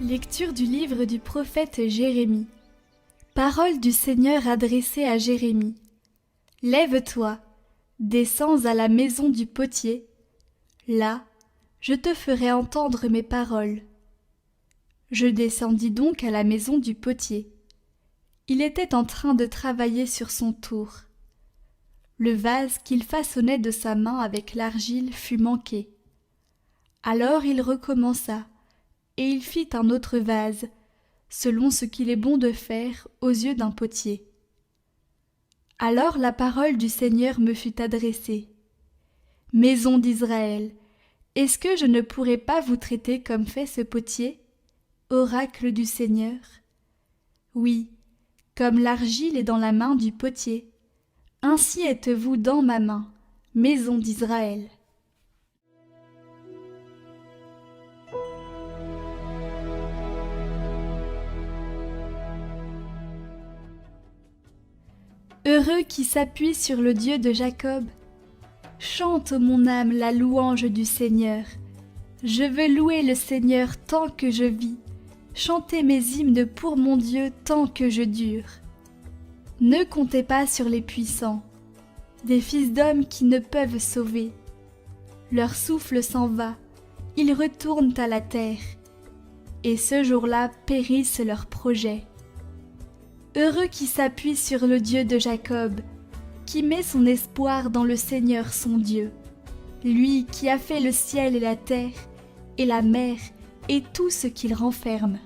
Lecture du livre du prophète Jérémie. Parole du Seigneur adressée à Jérémie. Lève-toi, descends à la maison du potier. Là, je te ferai entendre mes paroles. Je descendis donc à la maison du potier. Il était en train de travailler sur son tour. Le vase qu'il façonnait de sa main avec l'argile fut manqué. Alors il recommença, et il fit un autre vase, selon ce qu'il est bon de faire aux yeux d'un potier. Alors la parole du Seigneur me fut adressée. Maison d'Israël, est-ce que je ne pourrais pas vous traiter comme fait ce potier, oracle du Seigneur? Oui, comme l'argile est dans la main du potier, ainsi êtes-vous dans ma main, maison d'Israël. Heureux qui s'appuie sur le Dieu de Jacob. Chante, mon âme, la louange du Seigneur. Je veux louer le Seigneur tant que je vis, chanter mes hymnes pour mon Dieu tant que je dure. Ne comptez pas sur les puissants, des fils d'hommes qui ne peuvent sauver. Leur souffle s'en va, ils retournent à la terre, et ce jour-là périssent leurs projets. Heureux qui s'appuie sur le Dieu de Jacob, qui met son espoir dans le Seigneur son Dieu, lui qui a fait le ciel et la terre, et la mer, et tout ce qu'il renferme.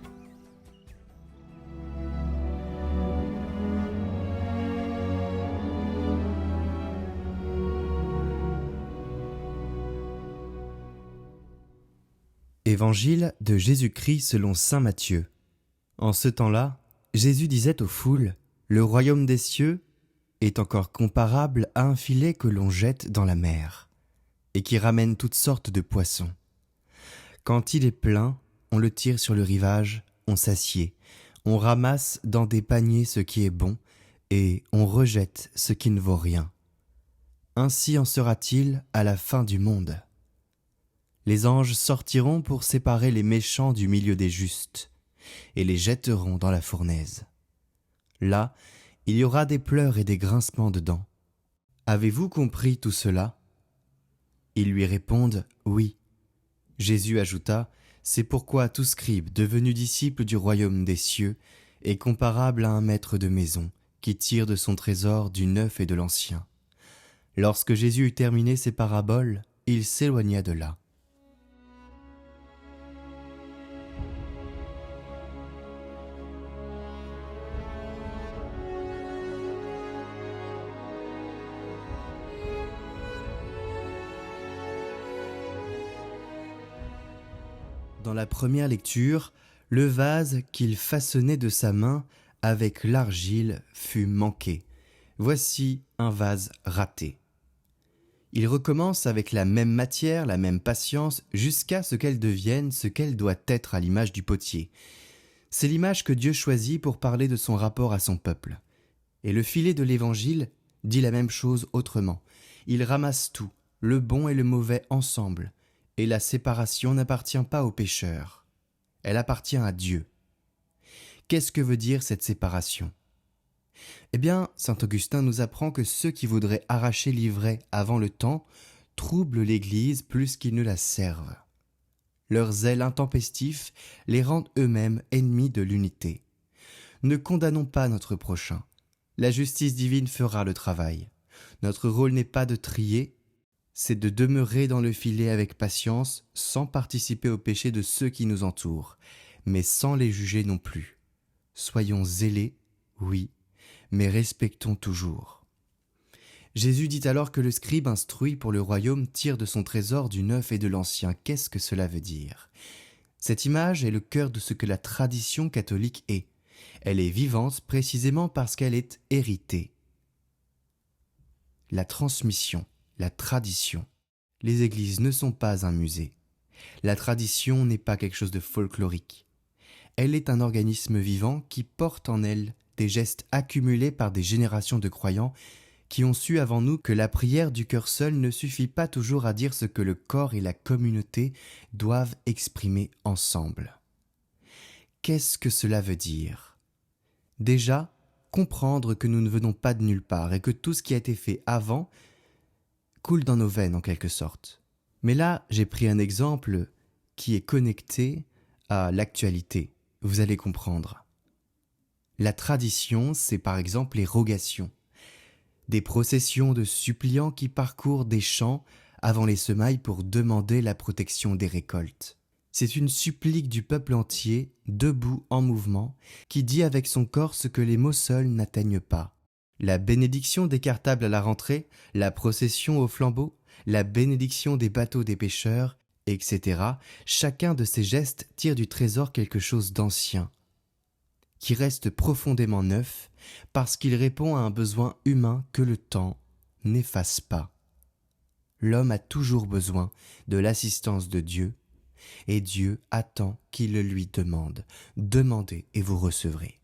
Évangile de Jésus-Christ selon saint Matthieu. En ce temps-là, Jésus disait aux foules, « Le royaume des cieux est encore comparable à un filet que l'on jette dans la mer, et qui ramène toutes sortes de poissons. Quand il est plein, on le tire sur le rivage, on s'assied, on ramasse dans des paniers ce qui est bon, et on rejette ce qui ne vaut rien. Ainsi en sera-t-il à la fin du monde. Les anges sortiront pour séparer les méchants du milieu des justes, et les jetteront dans la fournaise. Là, il y aura des pleurs et des grincements de dents. Avez-vous compris tout cela ? Ils lui répondent « Oui ». Jésus ajouta « C'est pourquoi tout scribe devenu disciple du royaume des cieux est comparable à un maître de maison qui tire de son trésor du neuf et de l'ancien. » Lorsque Jésus eut terminé ses paraboles, il s'éloigna de là. Dans la première lecture, le vase qu'il façonnait de sa main avec l'argile fut manqué. Voici un vase raté. Il recommence avec la même matière, la même patience, jusqu'à ce qu'elle devienne ce qu'elle doit être à l'image du potier. C'est l'image que Dieu choisit pour parler de son rapport à son peuple. Et le filet de l'Évangile dit la même chose autrement. Il ramasse tout, le bon et le mauvais ensemble. Et la séparation n'appartient pas aux pécheurs, elle appartient à Dieu. Qu'est-ce que veut dire cette séparation ? Eh bien, saint Augustin nous apprend que ceux qui voudraient arracher l'ivraie avant le temps troublent l'Église plus qu'ils ne la servent. Leur zèle intempestif les rend eux-mêmes ennemis de l'unité. Ne condamnons pas notre prochain. La justice divine fera le travail. Notre rôle n'est pas de trier, c'est de demeurer dans le filet avec patience, sans participer au péché de ceux qui nous entourent, mais sans les juger non plus. Soyons zélés, oui, mais respectons toujours. Jésus dit alors que le scribe instruit pour le royaume tire de son trésor du neuf et de l'ancien. Qu'est-ce que cela veut dire ? Cette image est le cœur de ce que la tradition catholique est. Elle est vivante précisément parce qu'elle est héritée. La transmission. La tradition. Les églises ne sont pas un musée. La tradition n'est pas quelque chose de folklorique. Elle est un organisme vivant qui porte en elle des gestes accumulés par des générations de croyants qui ont su avant nous que la prière du cœur seul ne suffit pas toujours à dire ce que le corps et la communauté doivent exprimer ensemble. qu'est-ce que cela veut dire? Déjà, comprendre que nous ne venons pas de nulle part et que tout ce qui a été fait avant coule dans nos veines en quelque sorte. Mais là, j'ai pris un exemple qui est connecté à l'actualité. Vous allez comprendre. La tradition, c'est par exemple les rogations. Des processions de suppliants qui parcourent des champs avant les semailles pour demander la protection des récoltes. C'est une supplique du peuple entier, debout en mouvement, qui dit avec son corps ce que les mots seuls n'atteignent pas. La bénédiction des cartables à la rentrée, la procession au flambeau, la bénédiction des bateaux des pêcheurs, etc. Chacun de ces gestes tire du trésor quelque chose d'ancien, qui reste profondément neuf, parce qu'il répond à un besoin humain que le temps n'efface pas. L'homme a toujours besoin de l'assistance de Dieu, et Dieu attend qu'il le lui demande. Demandez et vous recevrez.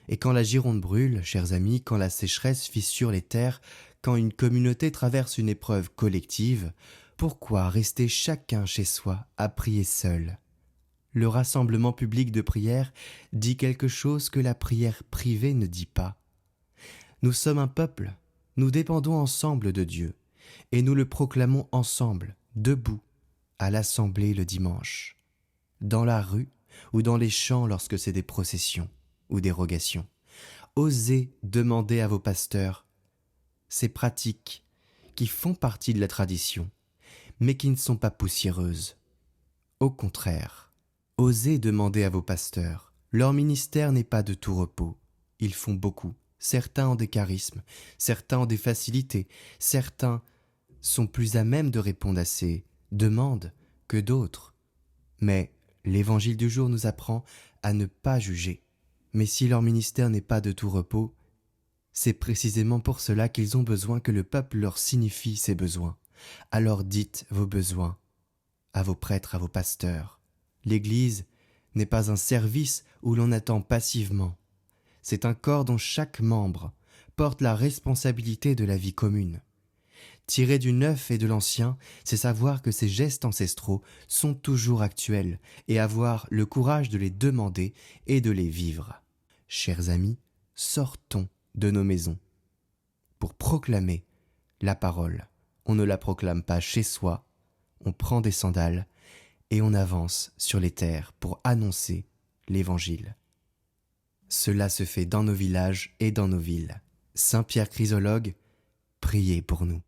Et quand la Gironde brûle, chers amis, quand la sécheresse fissure les terres, quand une communauté traverse une épreuve collective, pourquoi rester chacun chez soi à prier seul? Le rassemblement public de prière dit quelque chose que la prière privée ne dit pas. Nous sommes un peuple, nous dépendons ensemble de Dieu, et nous le proclamons ensemble, debout, à l'assemblée le dimanche, dans la rue ou dans les champs lorsque c'est des processions ou des rogations. Osez demander à vos pasteurs ces pratiques qui font partie de la tradition, mais qui ne sont pas poussiéreuses. Au contraire, osez demander à vos pasteurs. Leur ministère n'est pas de tout repos. Ils font beaucoup. Certains ont des charismes, certains ont des facilités, certains sont plus à même de répondre à ces demandes que d'autres. Mais l'évangile du jour nous apprend à ne pas juger. Mais si leur ministère n'est pas de tout repos, c'est précisément pour cela qu'ils ont besoin que le peuple leur signifie ses besoins. Alors dites vos besoins à vos prêtres, à vos pasteurs. L'Église n'est pas un service où l'on attend passivement. C'est un corps dont chaque membre porte la responsabilité de la vie commune. Tirer du neuf et de l'ancien, c'est savoir que ces gestes ancestraux sont toujours actuels et avoir le courage de les demander et de les vivre. Chers amis, sortons de nos maisons pour proclamer la parole. On ne la proclame pas chez soi, on prend des sandales et on avance sur les terres pour annoncer l'Évangile. Cela se fait dans nos villages et dans nos villes. Saint Pierre Chrysologue, priez pour nous.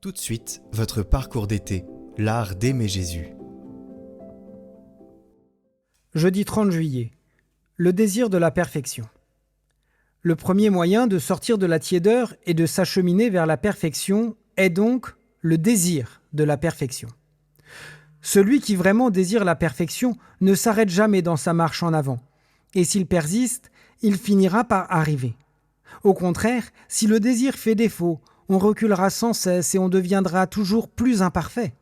Tout de suite, votre parcours d'été, l'art d'aimer Jésus. Jeudi 30 juillet. Le désir de la perfection. Le premier moyen de sortir de la tiédeur et de s'acheminer vers la perfection est donc le désir de la perfection. Celui qui vraiment désire la perfection ne s'arrête jamais dans sa marche en avant, et s'il persiste, il finira par arriver. Au contraire, si le désir fait défaut, on reculera sans cesse et on deviendra toujours plus imparfait.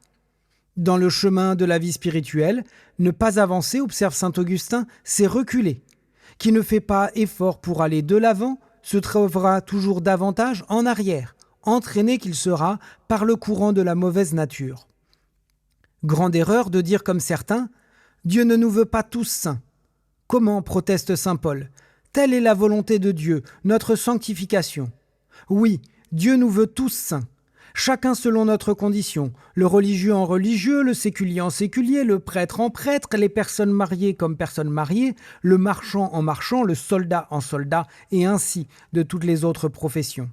Dans le chemin de la vie spirituelle, ne pas avancer, observe saint Augustin, c'est reculer. Qui ne fait pas effort pour aller de l'avant se trouvera toujours davantage en arrière, entraîné qu'il sera par le courant de la mauvaise nature. Grande erreur de dire comme certains « Dieu ne nous veut pas tous saints ». Comment, proteste saint Paul, telle est la volonté de Dieu, notre sanctification. Oui, Dieu nous veut tous saints, chacun selon notre condition, le religieux en religieux, le séculier en séculier, le prêtre en prêtre, les personnes mariées comme personnes mariées, le marchand en marchand, le soldat en soldat, et ainsi de toutes les autres professions.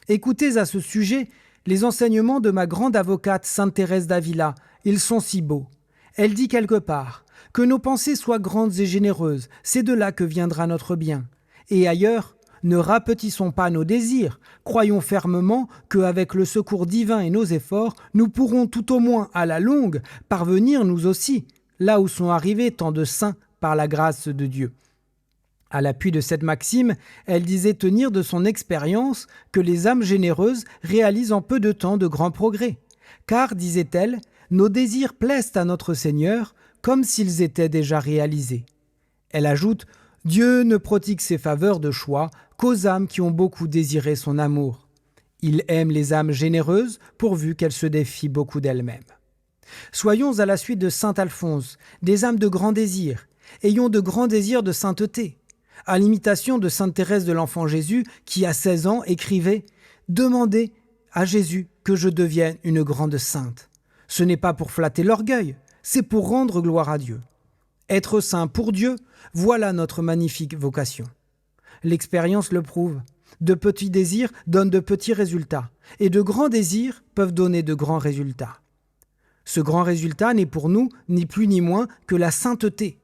Écoutez à ce sujet les enseignements de ma grande avocate sainte Thérèse d'Avila, ils sont si beaux. Elle dit quelque part « Que nos pensées soient grandes et généreuses, c'est de là que viendra notre bien. » Et ailleurs, ne rapetissons pas nos désirs, croyons fermement qu'avec le secours divin et nos efforts, nous pourrons tout au moins à la longue parvenir nous aussi, là où sont arrivés tant de saints par la grâce de Dieu. À l'appui de cette maxime, elle disait tenir de son expérience que les âmes généreuses réalisent en peu de temps de grands progrès. Car, disait-elle, nos désirs plaisent à notre Seigneur comme s'ils étaient déjà réalisés. Elle ajoute « Dieu ne prodigue ses faveurs de choix qu'aux âmes qui ont beaucoup désiré son amour. Il aime les âmes généreuses pourvu qu'elles se défient beaucoup d'elles-mêmes. » Soyons à la suite de saint Alphonse, des âmes de grand désir, ayons de grands désirs de sainteté. À l'imitation de sainte Thérèse de l'Enfant Jésus, qui à 16 ans écrivait « Demandez à Jésus que je devienne une grande sainte. Ce n'est pas pour flatter l'orgueil, c'est pour rendre gloire à Dieu. Être saint pour Dieu, voilà notre magnifique vocation. L'expérience le prouve. De petits désirs donnent de petits résultats, et de grands désirs peuvent donner de grands résultats. Ce grand résultat n'est pour nous ni plus ni moins que la sainteté.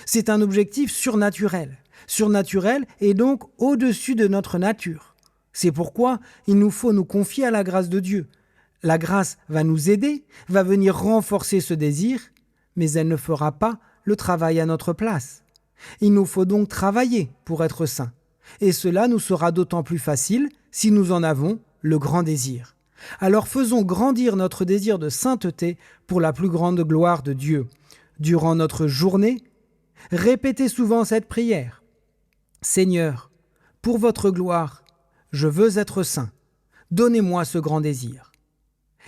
C'est un objectif surnaturel et donc au-dessus de notre nature. C'est pourquoi il nous faut nous confier à la grâce de Dieu. La grâce va nous aider, va venir renforcer ce désir, mais elle ne fera pas le travail à notre place. Il nous faut donc travailler pour être saints, et cela nous sera d'autant plus facile si nous en avons le grand désir. Alors faisons grandir notre désir de sainteté pour la plus grande gloire de Dieu. Durant notre journée, répétez souvent cette prière. Seigneur, pour votre gloire, je veux être saint. Donnez-moi ce grand désir.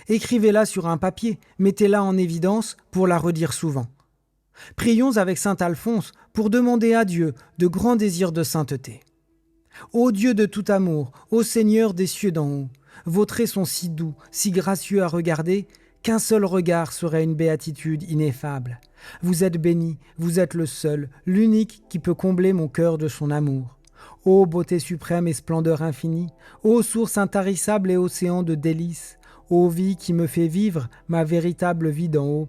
Écrivez-la sur un papier, mettez-la en évidence pour la redire souvent. Prions avec saint Alphonse pour demander à Dieu de grands désirs de sainteté. Ô Dieu de tout amour, ô Seigneur des cieux d'en haut, vos traits sont si doux, si gracieux à regarder, qu'un seul regard serait une béatitude ineffable. Vous êtes béni, vous êtes le seul, l'unique qui peut combler mon cœur de son amour. Ô beauté suprême et splendeur infinie, ô source intarissable et océan de délices, ô vie qui me fait vivre ma véritable vie d'en haut,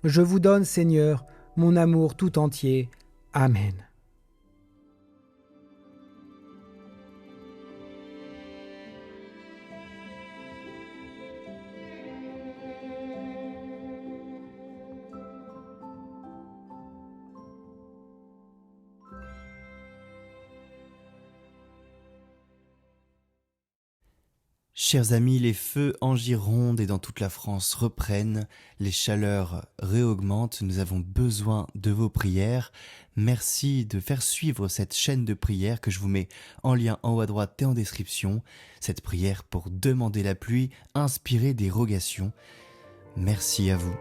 je vous donne, Seigneur, mon amour tout entier. Amen. Chers amis, les feux en Gironde et dans toute la France reprennent, les chaleurs réaugmentent, nous avons besoin de vos prières. Merci de faire suivre cette chaîne de prières que je vous mets en lien en haut à droite et en description. Cette prière pour demander la pluie, inspirer des rogations. Merci à vous.